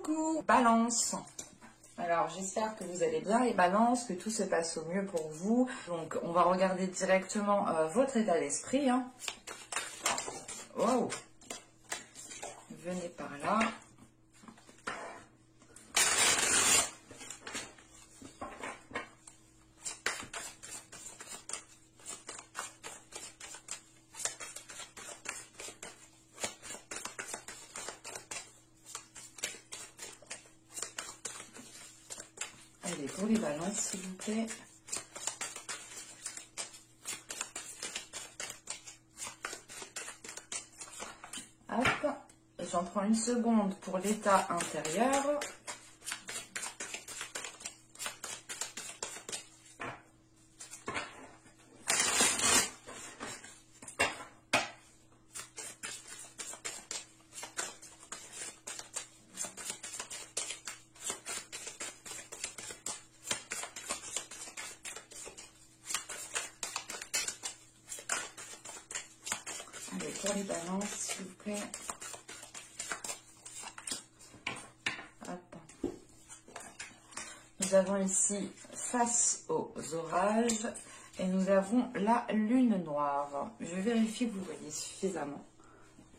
Coucou Balance. Alors j'espère que vous allez bien les balances, que tout se passe au mieux pour vous. Donc on va regarder directement votre état d'esprit. Hein. Wow. Venez par là. Allez, pour les balances, s'il vous plaît. Hop. J'en prends une seconde pour l'état intérieur. Allez, pour les balances, s'il vous plaît. Hop. Nous avons ici face aux orages et nous avons la lune noire. Je vérifie que vous voyez suffisamment.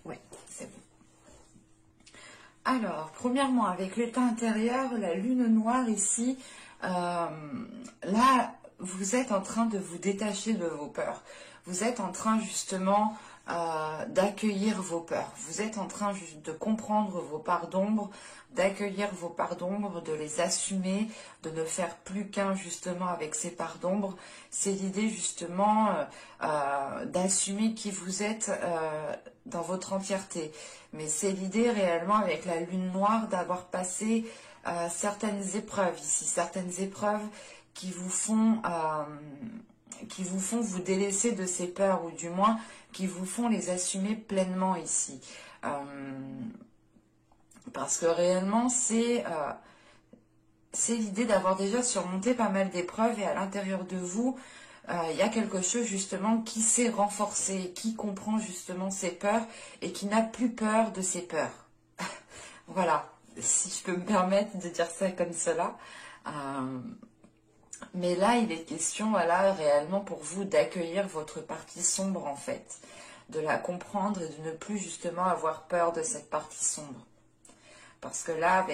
Oui, c'est bon. Alors, premièrement, avec l'état intérieur, la lune noire ici, là, vous êtes en train de vous détacher de vos peurs. Vous êtes en train justement d'accueillir vos peurs. Vous êtes en train juste de comprendre vos parts d'ombre, d'accueillir vos parts d'ombre, de les assumer, de ne faire plus qu'un justement avec ces parts d'ombre. C'est l'idée justement d'assumer qui vous êtes dans votre entièreté. Mais c'est l'idée réellement avec la lune noire d'avoir passé certaines épreuves ici, certaines épreuves qui vous font vous délaisser de ces peurs, ou du moins qui vous font les assumer pleinement ici. Parce que réellement, c'est l'idée d'avoir déjà surmonté pas mal d'épreuves, et à l'intérieur de vous, il y a quelque chose justement qui s'est renforcé, qui comprend justement ses peurs et qui n'a plus peur de ses peurs. Voilà, si je peux me permettre de dire ça comme cela. Mais là, il est question, voilà, réellement pour vous d'accueillir votre partie sombre en fait, de la comprendre et de ne plus justement avoir peur de cette partie sombre. Parce que là,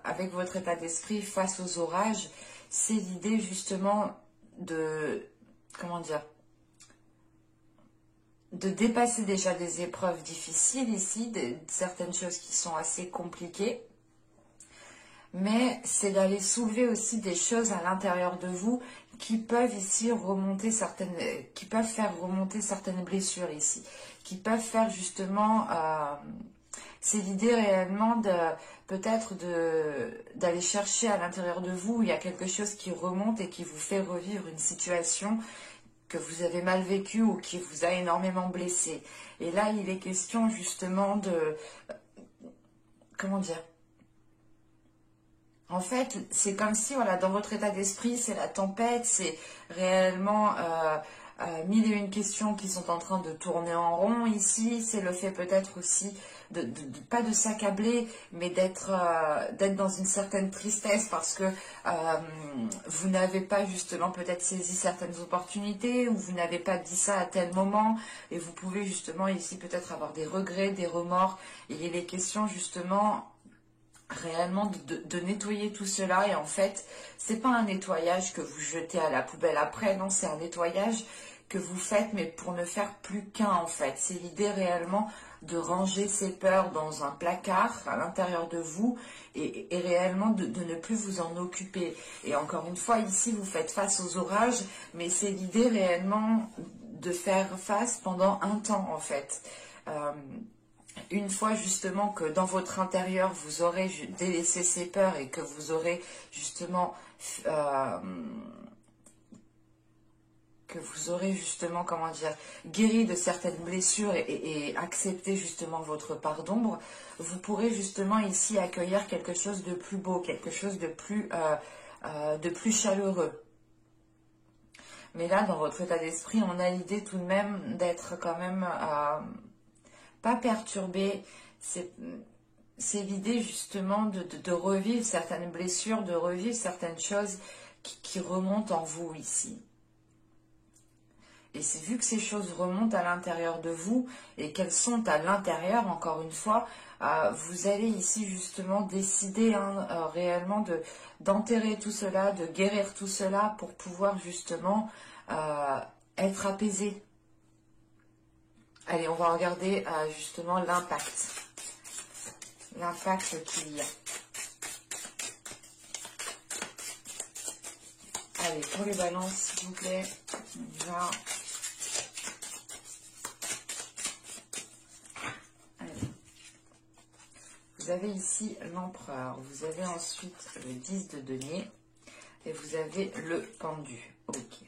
avec votre état d'esprit face aux orages, c'est l'idée justement de, comment dire, de dépasser déjà des épreuves difficiles ici, certaines choses qui sont assez compliquées. Mais c'est d'aller soulever aussi des choses à l'intérieur de vous qui peuvent ici remonter qui peuvent faire remonter certaines blessures ici, qui peuvent faire justement, c'est l'idée réellement peut-être d'aller chercher à l'intérieur de vous où il y a quelque chose qui remonte et qui vous fait revivre une situation que vous avez mal vécue ou qui vous a énormément blessé. Et là, il est question justement de, comment dire, en fait, c'est comme si, voilà, dans votre état d'esprit, c'est la tempête, c'est réellement mille et une questions qui sont en train de tourner en rond ici. C'est le fait peut-être aussi pas de s'accabler, mais d'être dans une certaine tristesse parce que vous n'avez pas justement peut-être saisi certaines opportunités, ou vous n'avez pas dit ça à tel moment, et vous pouvez justement ici peut-être avoir des regrets, des remords. Et il est question justement réellement de nettoyer tout cela, et en fait c'est pas un nettoyage que vous jetez à la poubelle après, non, c'est un nettoyage que vous faites mais pour ne faire plus qu'un en fait. C'est l'idée réellement de ranger ces peurs dans un placard à l'intérieur de vous et réellement de ne plus vous en occuper. Et encore une fois, ici vous faites face aux orages, mais c'est l'idée réellement de faire face pendant un temps en fait. Une fois justement que dans votre intérieur vous aurez délaissé ces peurs et que vous aurez justement comment dire, guéri de certaines blessures et accepté justement votre part d'ombre, vous pourrez justement ici accueillir quelque chose de plus beau, quelque chose de plus chaleureux. Mais là, dans votre état d'esprit, on a l'idée tout de même d'être quand même pas perturbé. c'est l'idée justement de revivre certaines blessures, de revivre certaines choses qui remontent en vous ici. Et c'est vu que ces choses remontent à l'intérieur de vous et qu'elles sont à l'intérieur, encore une fois, vous allez ici justement décider réellement d'enterrer tout cela, de guérir tout cela pour pouvoir justement être apaisé. Allez, on va regarder justement l'impact. L'impact qu'il y a. Allez, pour les balances, s'il vous plaît, on y va. Vous avez ici l'empereur, vous avez ensuite le 10 de denier et vous avez le pendu. Ok.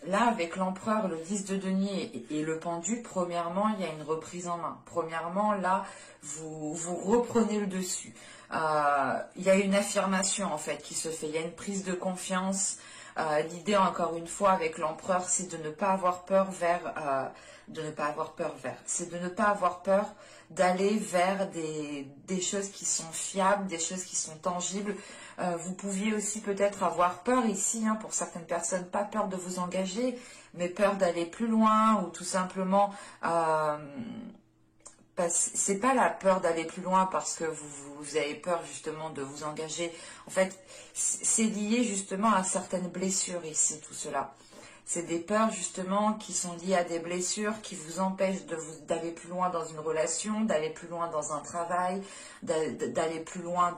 Là, avec l'empereur, le 10 de denier et le pendu, premièrement, il y a une reprise en main. Premièrement, là, vous reprenez le dessus. Il y a une affirmation, en fait, qui se fait. Il y a une prise de confiance. L'idée, encore une fois, avec l'empereur, c'est de ne pas avoir peur c'est de ne pas avoir peur d'aller vers des choses qui sont fiables, des choses qui sont tangibles. Vous pouviez aussi peut-être avoir peur ici, pour certaines personnes, pas peur de vous engager, mais peur d'aller plus loin ou tout simplement... c'est pas la peur d'aller plus loin parce que vous avez peur justement de vous engager. En fait, c'est lié justement à certaines blessures ici, tout cela. C'est des peurs justement qui sont liées à des blessures qui vous empêchent d'aller plus loin dans une relation, d'aller plus loin dans un travail, d'aller plus loin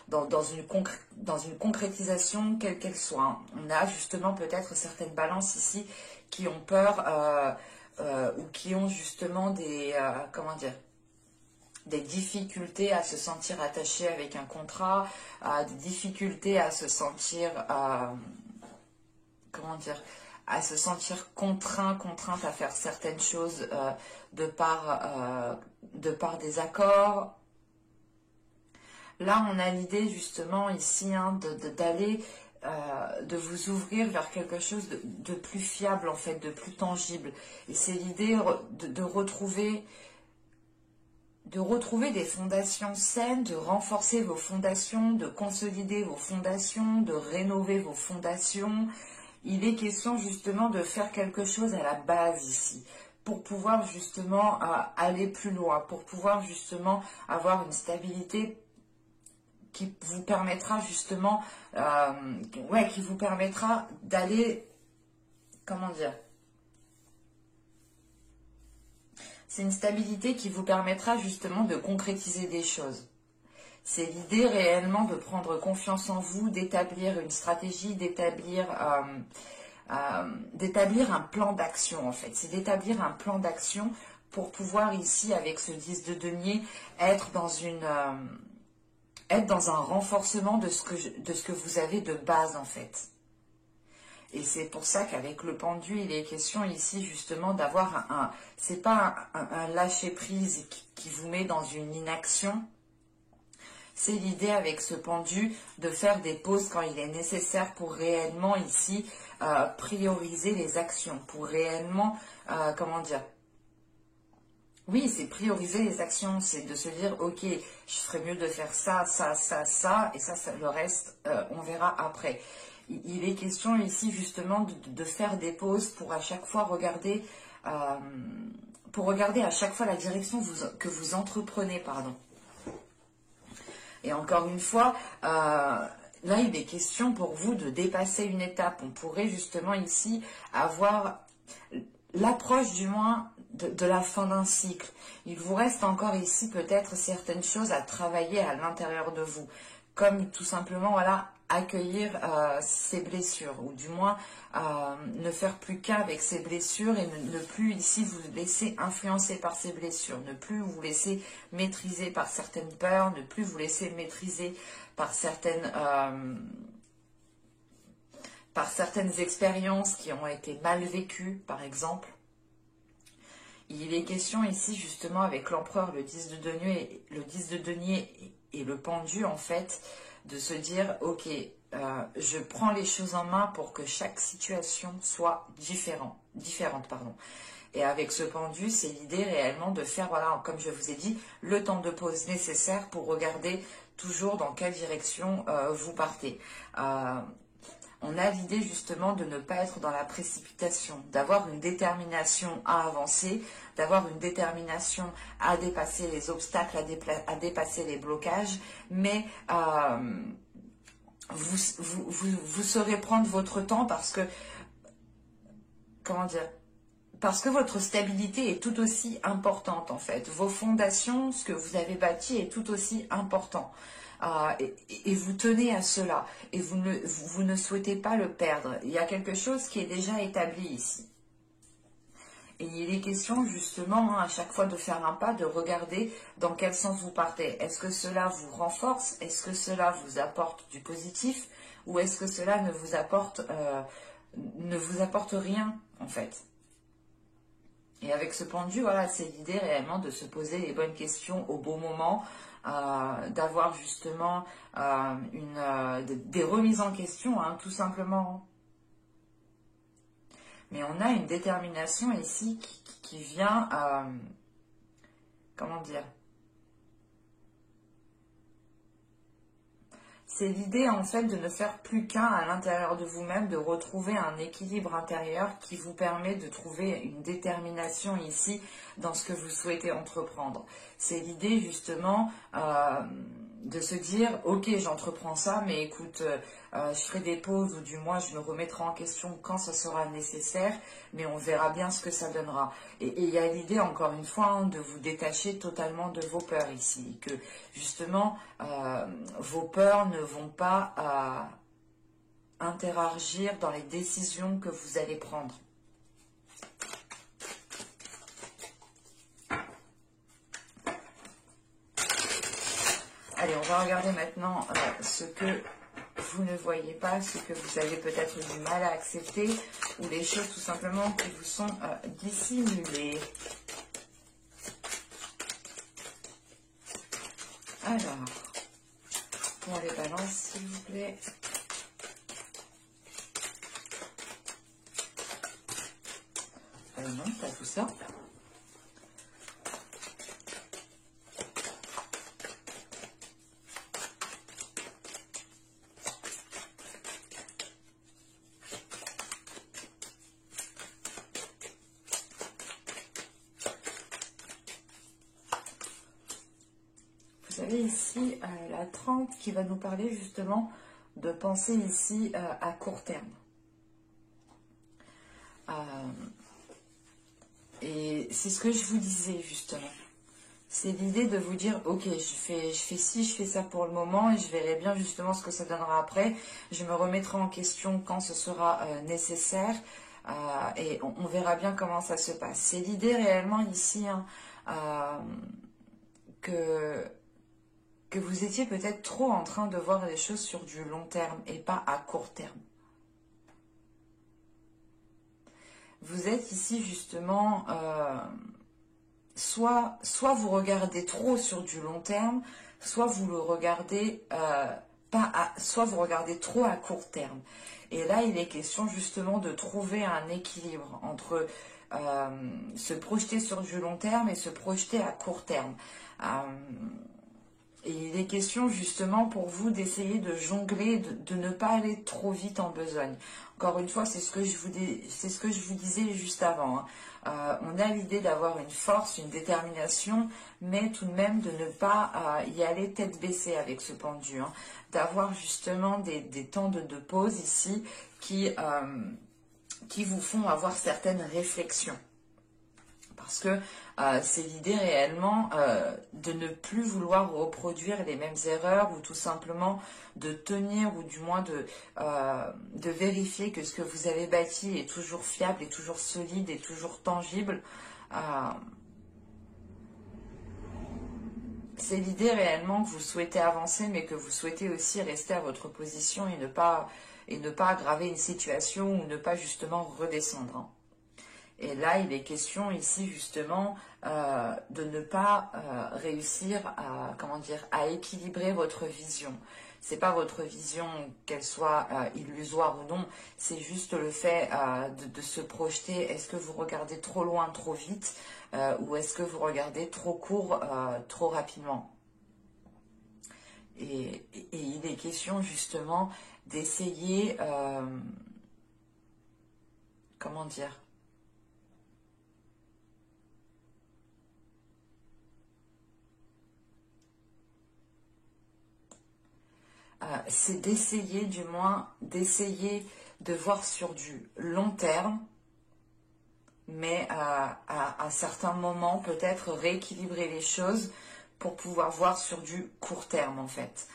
dans une concrétisation, quelle qu'elle soit. On a justement peut-être certaines balances ici qui ont peur ou qui ont justement des difficultés à se sentir attachés avec un contrat, des difficultés à se sentir à se sentir contrainte à faire certaines choses de par des accords. Là, on a l'idée justement ici d'aller, de vous ouvrir vers quelque chose de plus fiable, en fait, de plus tangible. Et c'est l'idée de retrouver des fondations saines, de renforcer vos fondations, de consolider vos fondations, de rénover vos fondations. Il est question justement de faire quelque chose à la base ici, pour pouvoir justement aller plus loin, pour pouvoir justement avoir une stabilité qui vous permettra justement, qui vous permettra d'aller, c'est une stabilité qui vous permettra justement de concrétiser des choses. C'est l'idée réellement de prendre confiance en vous, d'établir une stratégie, d'établir un plan d'action en fait. C'est d'établir un plan d'action pour pouvoir ici, avec ce 10 de denier, être dans un renforcement de ce que vous avez de base en fait. Et c'est pour ça qu'avec le pendu, il est question ici justement d'avoir c'est pas un lâcher-prise qui vous met dans une inaction. C'est l'idée avec ce pendu de faire des pauses quand il est nécessaire pour réellement ici prioriser les actions, pour réellement, oui, c'est prioriser les actions, c'est de se dire, ok, je ferais mieux de faire ça, ça, ça, ça, et ça le reste, on verra après. Il est question ici justement de faire des pauses pour à chaque fois regarder, à chaque fois la direction que vous entreprenez, pardon. Et encore une fois, là, il est question pour vous de dépasser une étape. On pourrait justement ici avoir l'approche du moins de la fin d'un cycle. Il vous reste encore ici peut-être certaines choses à travailler à l'intérieur de vous. Comme tout simplement, voilà, accueillir ces blessures. Ou du moins, ne faire plus qu'un avec ces blessures et ne plus ici vous laisser influencer par ces blessures. Ne plus vous laisser maîtriser par certaines peurs. Ne plus vous laisser maîtriser par certaines expériences qui ont été mal vécues, par exemple. Il est question ici, justement, avec l'empereur, le 10 de denier et le pendu, en fait, de se dire, ok, je prends les choses en main pour que chaque situation soit différente. Et avec ce pendu, c'est l'idée réellement de faire, voilà, comme je vous ai dit, le temps de pause nécessaire pour regarder toujours dans quelle direction vous partez. On a l'idée justement de ne pas être dans la précipitation, d'avoir une détermination à avancer, d'avoir une détermination à dépasser les obstacles, à dépasser les blocages, mais vous saurez prendre votre temps parce que, comment dire, parce que votre stabilité est tout aussi importante en fait. Vos fondations, ce que vous avez bâti est tout aussi important. Et vous tenez à cela. Et vous ne souhaitez pas le perdre. Il y a quelque chose qui est déjà établi ici. Et il est question justement à chaque fois de faire un pas, de regarder dans quel sens vous partez. Est-ce que cela vous renforce? Est-ce que cela vous apporte du positif? Ou est-ce que cela ne vous apporte rien en fait? Et avec ce pendu, voilà, c'est l'idée réellement de se poser les bonnes questions au bon moment, d'avoir justement des remises en question, hein, tout simplement. Mais on a une détermination ici qui vient, comment dire, c'est l'idée en fait de ne faire plus qu'un à l'intérieur de vous-même, de retrouver un équilibre intérieur qui vous permet de trouver une détermination ici dans ce que vous souhaitez entreprendre. C'est l'idée justement de se dire ok, j'entreprends ça, mais écoute, je ferai des pauses ou du moins je me remettrai en question quand ce sera nécessaire, mais on verra bien ce que ça donnera. Et il y a l'idée encore une fois hein, de vous détacher totalement de vos peurs ici, que justement vos peurs ne vont pas interagir dans les décisions que vous allez prendre. Allez, on va regarder maintenant ce que vous ne voyez pas, ce que vous avez peut-être du mal à accepter, ou les choses tout simplement qui vous sont dissimulées. Alors, pour les balances, s'il vous plaît. Non, pas tout ça. Vous avez ici la 30 qui va nous parler justement de penser ici à court terme. Et c'est ce que je vous disais justement. C'est l'idée de vous dire, ok, je fais ci, je fais ça pour le moment et je verrai bien justement ce que ça donnera après. Je me remettrai en question quand ce sera nécessaire et on verra bien comment ça se passe. C'est l'idée réellement ici hein, que vous étiez peut-être trop en train de voir les choses sur du long terme et pas à court terme. Vous êtes ici justement, soit vous regardez trop sur du long terme, soit vous le regardez soit vous regardez trop à court terme. Et là, il est question justement de trouver un équilibre entre se projeter sur du long terme et se projeter à court terme. Et il est question justement pour vous d'essayer de jongler, de ne pas aller trop vite en besogne. Encore une fois, c'est ce que je vous disais juste avant. Hein. On a l'idée d'avoir une force, une détermination, mais tout de même de ne pas y aller tête baissée avec ce pendu. Hein. D'avoir justement des temps de pause ici qui vous font avoir certaines réflexions. Parce que c'est l'idée réellement de ne plus vouloir reproduire les mêmes erreurs ou tout simplement de tenir ou du moins de vérifier que ce que vous avez bâti est toujours fiable, est toujours solide, est toujours tangible. C'est l'idée réellement que vous souhaitez avancer mais que vous souhaitez aussi rester à votre position et ne pas aggraver une situation ou ne pas justement redescendre. Hein. Et là, il est question ici justement de ne pas réussir à, comment dire, à équilibrer votre vision. C'est pas votre vision, qu'elle soit illusoire ou non, c'est juste le fait de se projeter. Est-ce que vous regardez trop loin, trop vite, ou est-ce que vous regardez trop court, trop rapidement? Et il est question justement d'essayer, comment dire, c'est d'essayer, du moins, d'essayer de voir sur du long terme, mais à certains moments, peut-être rééquilibrer les choses pour pouvoir voir sur du court terme, en fait.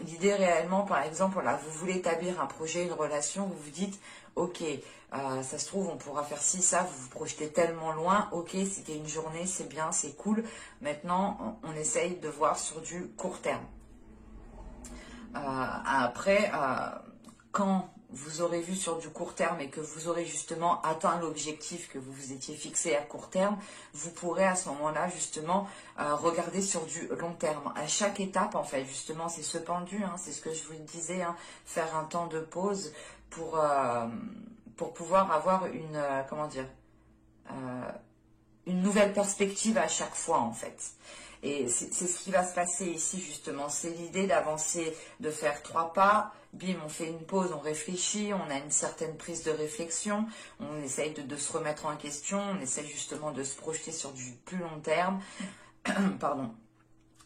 L'idée réellement, par exemple, là, vous voulez établir un projet, une relation, vous vous dites, ok, ça se trouve, on pourra faire ci, ça, vous vous projetez tellement loin, ok, c'était une journée, c'est bien, c'est cool, maintenant, on essaye de voir sur du court terme. Après, quand vous aurez vu sur du court terme et que vous aurez justement atteint l'objectif que vous vous étiez fixé à court terme, vous pourrez à ce moment-là justement regarder sur du long terme. À chaque étape, en fait, justement, c'est ce pendu, hein, c'est ce que je vous disais, hein, faire un temps de pause pour pouvoir avoir une, comment dire, une nouvelle perspective à chaque fois, en fait. Et c'est ce qui va se passer ici, justement. C'est l'idée d'avancer, de faire 3 pas. Bim, on fait une pause, on réfléchit, on a une certaine prise de réflexion. On essaye de se remettre en question. On essaye justement de se projeter sur du plus long terme. Pardon.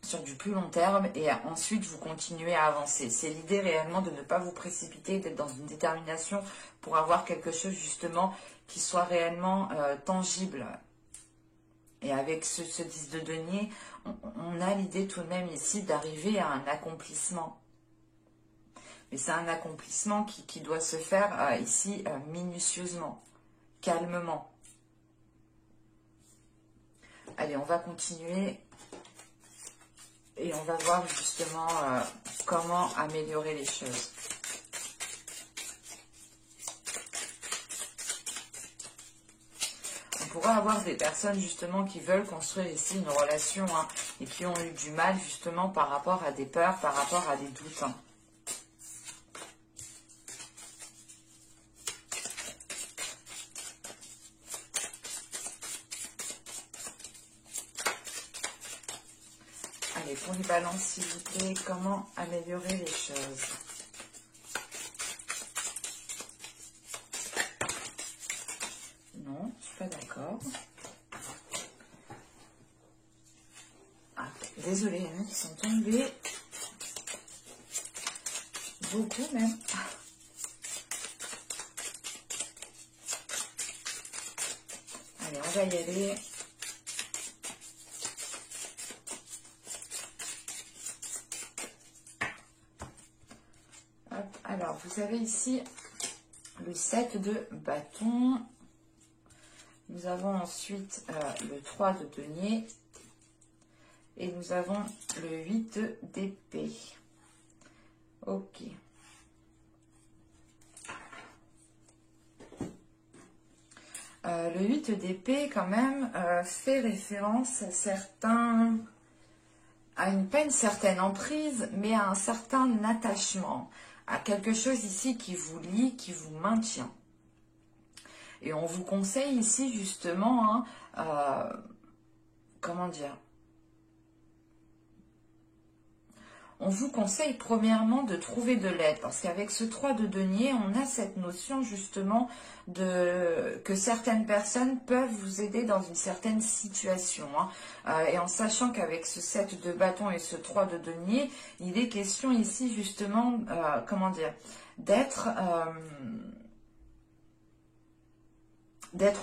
Sur du plus long terme. Et ensuite, vous continuez à avancer. C'est l'idée réellement de ne pas vous précipiter, d'être dans une détermination pour avoir quelque chose, justement, qui soit réellement tangible. Et avec ce 10 de denier, on a l'idée tout de même ici d'arriver à un accomplissement. Mais c'est un accomplissement qui doit se faire ici minutieusement, calmement. Allez, on va continuer et on va voir justement comment améliorer les choses. On pourrait avoir des personnes justement qui veulent construire ici une relation hein, et qui ont eu du mal justement par rapport à des peurs, par rapport à des doutes. Hein. Allez, pour les balances s'il vous plaît, comment améliorer les choses? Non, je suis pas d'accord. Ah, désolée, il y en a qui sont tombés. Beaucoup même. Allez, on va y aller. Hop, alors, vous avez ici le 7 de bâton. Nous avons ensuite le 3 de denier. Et nous avons le 8 d'épée. Ok. Le 8 d'épée, quand même, fait référence à certains... pas une certaine emprise, mais à un certain attachement. À quelque chose ici qui vous lie, qui vous maintient. Et on vous conseille ici, justement, hein, comment dire? On vous conseille premièrement de trouver de l'aide parce qu'avec ce 3 de denier, on a cette notion justement que certaines personnes peuvent vous aider dans une certaine situation. Hein. Et en sachant qu'avec ce 7 de bâton et ce 3 de denier, il est question ici justement, comment dire, d'être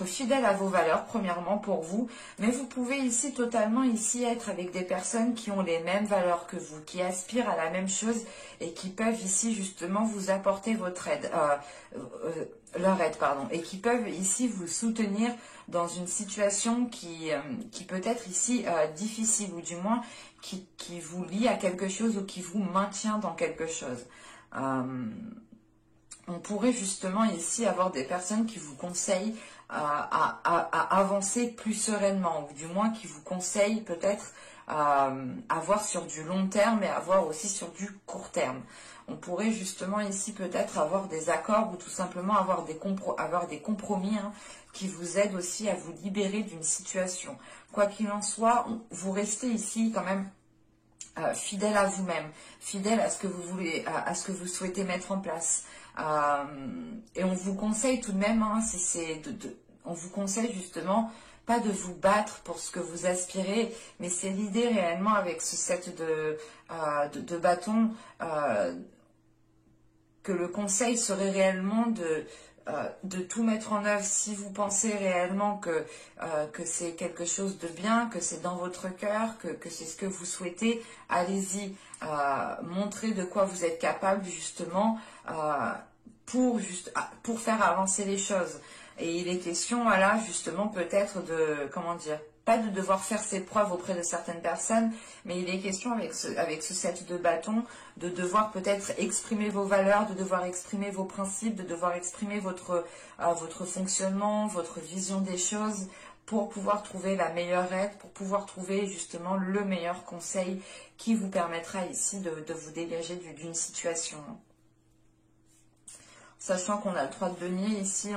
fidèle à vos valeurs, premièrement pour vous, mais vous pouvez ici totalement ici être avec des personnes qui ont les mêmes valeurs que vous, qui aspirent à la même chose et qui peuvent ici justement vous apporter votre aide, leur aide, pardon, et qui peuvent ici vous soutenir dans une situation qui peut être ici difficile ou du moins qui vous lie à quelque chose ou qui vous maintient dans quelque chose. On pourrait justement ici avoir des personnes qui vous conseillent à avancer plus sereinement, ou du moins qui vous conseille peut-être à voir sur du long terme et à voir aussi sur du court terme. On pourrait justement ici peut-être avoir des accords ou tout simplement avoir des compromis hein, qui vous aident aussi à vous libérer d'une situation. Quoi qu'il en soit, vous restez ici quand même fidèle à vous-même, fidèle à ce que vous voulez, à ce que vous souhaitez mettre en place. Et on vous conseille tout de même, hein, si c'est on vous conseille justement pas de vous battre pour ce que vous aspirez, mais c'est l'idée réellement avec ce set de bâtons que le conseil serait réellement de tout mettre en œuvre si vous pensez réellement que c'est quelque chose de bien, que c'est dans votre cœur, que c'est ce que vous souhaitez. Allez-y, montrez de quoi vous êtes capable justement pour faire avancer les choses. Et il est question, voilà, justement peut-être de, comment dire, pas de devoir faire ses preuves auprès de certaines personnes, mais il est question avec ce set de bâtons de devoir peut-être exprimer vos valeurs, de devoir exprimer vos principes, de devoir exprimer votre fonctionnement, votre vision des choses pour pouvoir trouver la meilleure aide, pour pouvoir trouver justement le meilleur conseil qui vous permettra ici de vous dégager d'une situation. Sachant qu'on a le 3 de denier ici,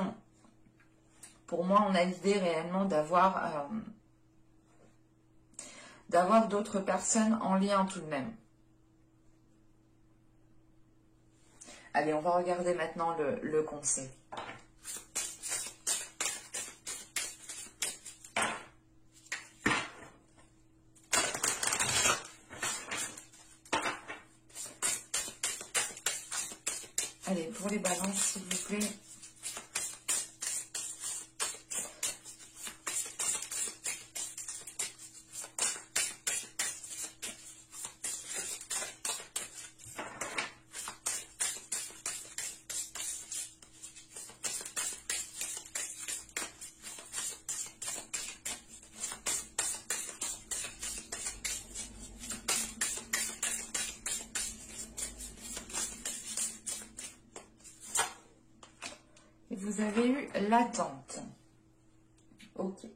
pour moi on a l'idée réellement d'avoir d'autres personnes en lien tout de même. Allez, on va regarder maintenant le conseil. Allez, pour les balances, s'il vous plaît. Vous avez eu l'attente. Ok.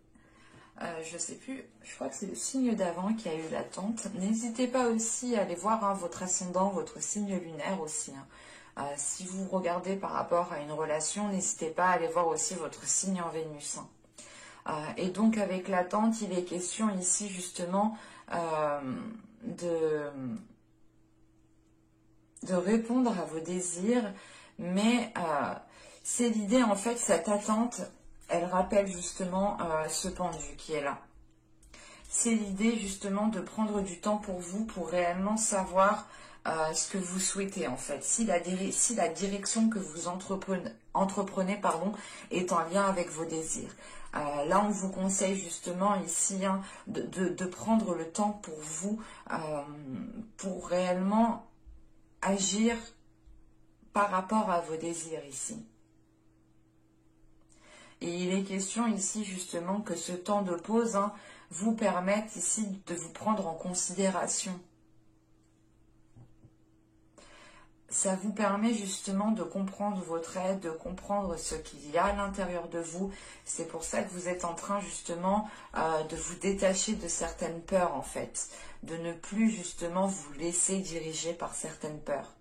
Je sais plus, je crois que c'est le signe d'avant qui a eu l'attente. N'hésitez pas aussi à aller voir hein, votre ascendant, votre signe lunaire aussi. Hein. Si vous regardez par rapport à une relation, n'hésitez pas à aller voir aussi votre signe en Vénus. Hein. Et donc avec l'attente, il est question ici justement de répondre à vos désirs, mais c'est l'idée en fait, cette attente, elle rappelle justement ce pendu qui est là. C'est l'idée justement de prendre du temps pour vous, pour réellement savoir ce que vous souhaitez en fait. Si la direction que vous entreprenez pardon, est en lien avec vos désirs. Là, on vous conseille justement ici hein, de prendre le temps pour vous, pour réellement agir par rapport à vos désirs ici. Et il est question ici justement que ce temps de pause hein, vous permette ici de vous prendre en considération. Ça vous permet justement de comprendre votre être, de comprendre ce qu'il y a à l'intérieur de vous. C'est pour ça que vous êtes en train justement de vous détacher de certaines peurs en fait. De ne plus justement vous laisser diriger par certaines peurs.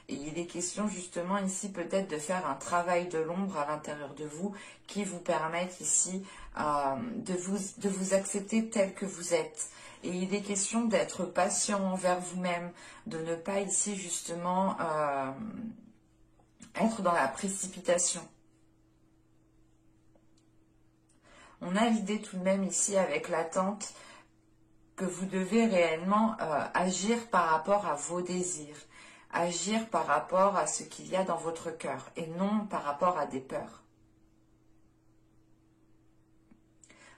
Et il est question justement ici peut-être de faire un travail de l'ombre à l'intérieur de vous qui vous permette ici de vous accepter tel que vous êtes. Et il est question d'être patient envers vous-même, de ne pas ici justement être dans la précipitation. On a l'idée tout de même ici avec l'attente que vous devez réellement agir par rapport à vos désirs. Agir par rapport à ce qu'il y a dans votre cœur et non par rapport à des peurs.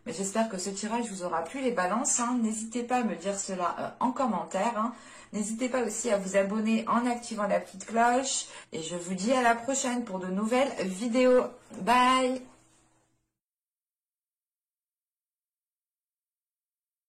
Mais j'espère que ce tirage vous aura plu les balances. Hein. N'hésitez pas à me dire cela en commentaire. Hein. N'hésitez pas aussi à vous abonner en activant la petite cloche. Et je vous dis à la prochaine pour de nouvelles vidéos. Bye!